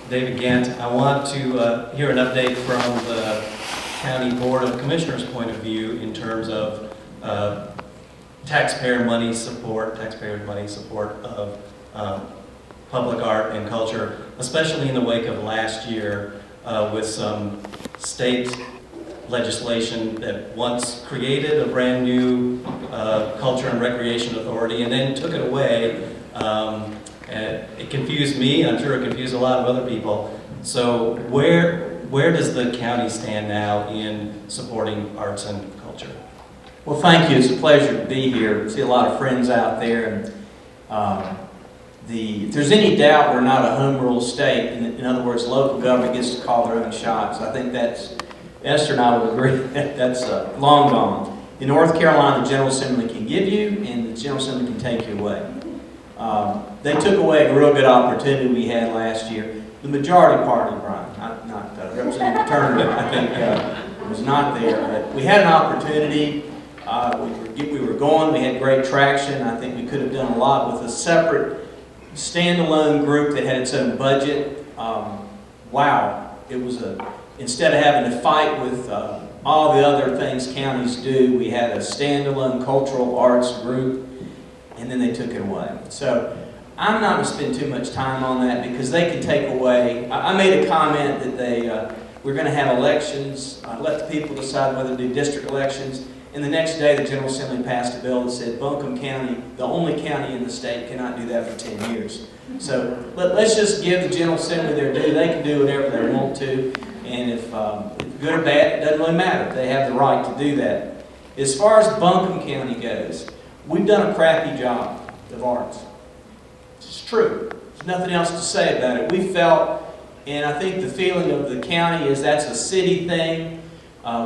David Gantt. I want to hear an update from the County Board of Commissioners' point of view in terms of taxpayer money support of public art and culture, especially in the wake of last year with some state legislation that once created a brand new culture and recreation authority and then took it away. It confused me, I'm sure it confused a lot of other people. So where does the county stand now in supporting arts and culture? Well, thank you. It's a pleasure to be here. I see a lot of friends out there. And if there's any doubt we're not a home rule state, in other words, local government gets to call their own shots, I think Esther and I would agree that's long gone. In North Carolina, the General Assembly can give you, and the General Assembly can take you away. They took away a real good opportunity we had last year. The majority party, Brian, not Representative Turner, I think was not there. But we had an opportunity. We were going. We had great traction. I think we could have done a lot with a separate, standalone group that had its own budget. Wow, it was instead of having to fight with all the other things counties do, we had a standalone cultural arts group, and then they took it away. So I'm not going to spend too much time on that because they can take away. I made a comment that we're going to have elections, let the people decide whether to do district elections, and the next day the General Assembly passed a bill that said Buncombe County, the only county in the state, cannot do that for 10 years. So let's just give the General Assembly their due. They can do whatever they want to, and if good or bad, it doesn't really matter. They have the right to do that. As far as Buncombe County goes, we've done a crappy job of arts. It's true. There's nothing else to say about it. We felt, and I think the feeling of the county is that's a city thing.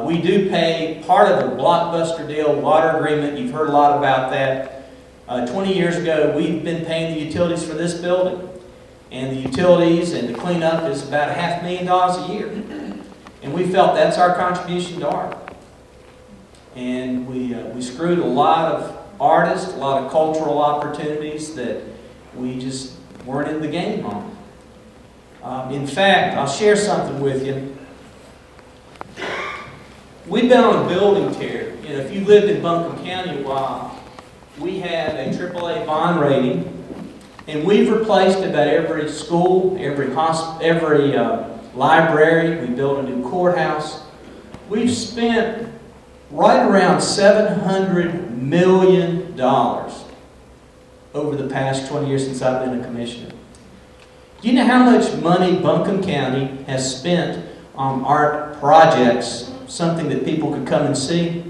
We do pay part of the blockbuster deal, water agreement. You've heard a lot about that. 20 years ago, we've been paying the utilities for this building. And the utilities and the cleanup is about $500,000 a year. And we felt that's our contribution to art. And we screwed a lot of artists, a lot of cultural opportunities that we just weren't in the game on. In fact, I'll share something with you. We've been on a building tear. You know, if you lived in Buncombe County a while, we had a AAA bond rating, and we've replaced about every school, every library. We built a new courthouse. We've spent right around $700 million over the past 20 years since I've been a commissioner. Do you know how much money Buncombe County has spent on art projects, something that people could come and see?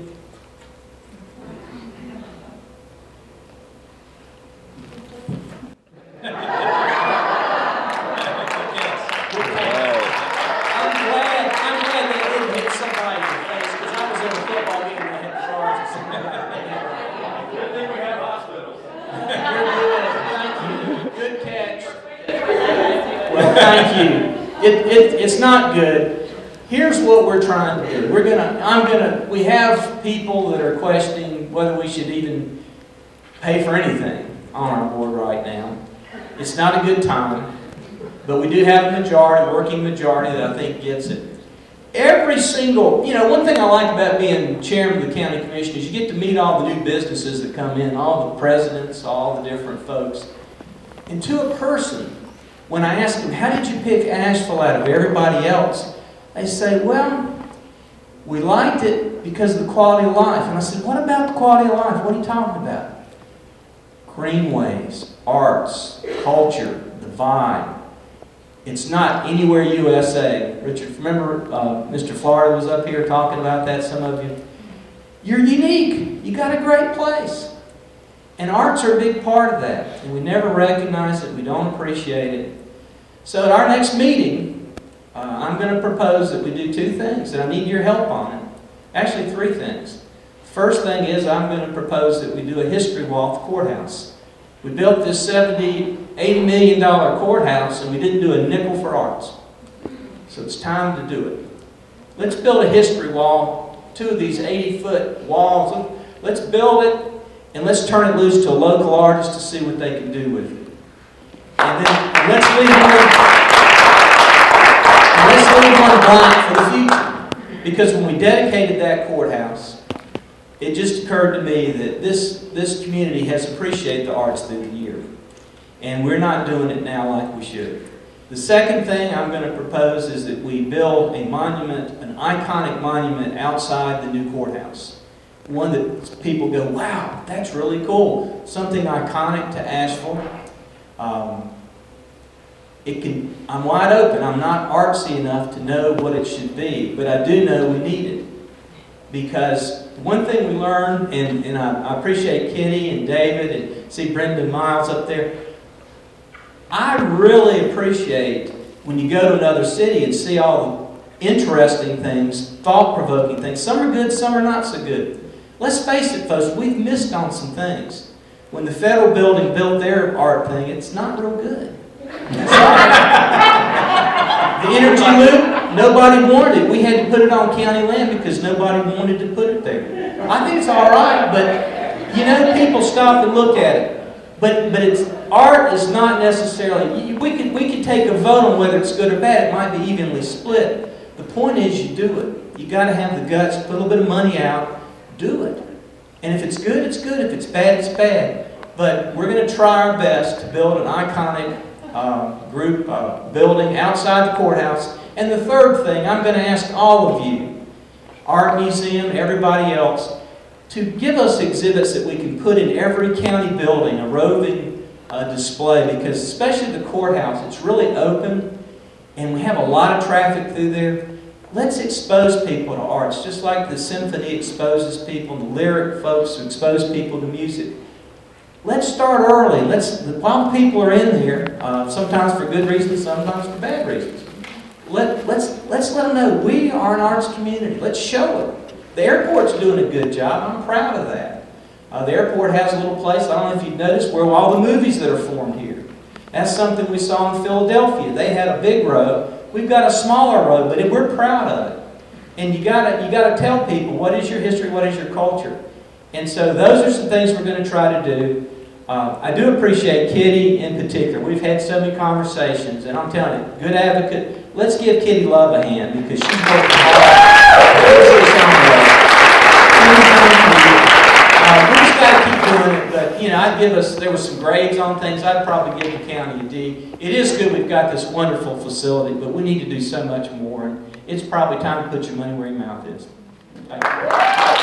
Thank you. It's not good. Here's what we're trying to do. We have people that are questioning whether we should even pay for anything on our board right now. It's not a good time, but we do have a majority, working majority that I think gets it. Every single, one thing I like about being chairman of the county commission is you get to meet all the new businesses that come in, all the presidents, all the different folks. And to a person, when I ask them, how did you pick Asheville out of everybody else? They say, well, we liked it because of the quality of life. And I said, what about the quality of life? What are you talking about? Greenways, arts, culture, the vibe. It's not anywhere USA. Richard, remember Mr. Florida was up here talking about that, some of you? You're unique. You got a great place. And arts are a big part of that. And we never recognize it. We don't appreciate it. So at our next meeting, I'm going to propose that we do two things, and I need your help on it. Actually, three things. First thing is I'm going to propose that we do a history wall at the courthouse. We built this $70, $80 million courthouse, and we didn't do a nickel for arts. So it's time to do it. Let's build a history wall, two of these 80-foot walls. Let's build it, and let's turn it loose to a local artist to see what they can do with it. And then let's leave it. let's leave one blank for the future. Because when we dedicated that courthouse, it just occurred to me that this community has appreciated the arts through the year. And we're not doing it now like we should. The second thing I'm going to propose is that we build a monument, an iconic monument outside the new courthouse. One that people go, wow, that's really cool. Something iconic to Asheville. I'm wide open. I'm not artsy enough to know what it should be, but I do know we need it. Because one thing we learned, and I appreciate Kitty and David and see Brendan Miles up there, I really appreciate when you go to another city and see all the interesting things, thought-provoking things. Some are good, some are not so good. Let's face it, folks, we've missed on some things. When the federal building built their art thing, it's not real good. The energy loop, nobody wanted it. We had to put it on county land because nobody wanted to put it there. I think it's all right, but you know, people stop and look at it. But art is not necessarily, we could take a vote on whether it's good or bad. It might be evenly split. The point is you do it. You got to have the guts, put a little bit of money out, do it. And if it's good, it's good. If it's bad, it's bad. But we're going to try our best to build an iconic building outside the courthouse. And the third thing, I'm going to ask all of you, Art Museum, everybody else, to give us exhibits that we can put in every county building, a roving display, because especially the courthouse, it's really open and we have a lot of traffic through there. Let's expose people to arts, just like the symphony exposes people, and the lyric folks expose people to music. Let's start early. While people are in here, sometimes for good reasons, sometimes for bad reasons, let's let them know we are an arts community. Let's show it. The airport's doing a good job. I'm proud of that. The airport has a little place, I don't know if you've noticed, where all the movies that are formed here. That's something we saw in Philadelphia. They had a big row. We've got a smaller row, but we're proud of it. And you gotta tell people, what is your history, what is your culture? And so those are some things we're going to try to do. I do appreciate Kitty in particular. We've had so many conversations, and I'm telling you, good advocate. Let's give Kitty Love a hand because she's working hard. We just got to keep doing it, but there was some grades on things. I'd probably give the county a D. It is good we've got this wonderful facility, but we need to do so much more. And it's probably time to put your money where your mouth is. Thank you.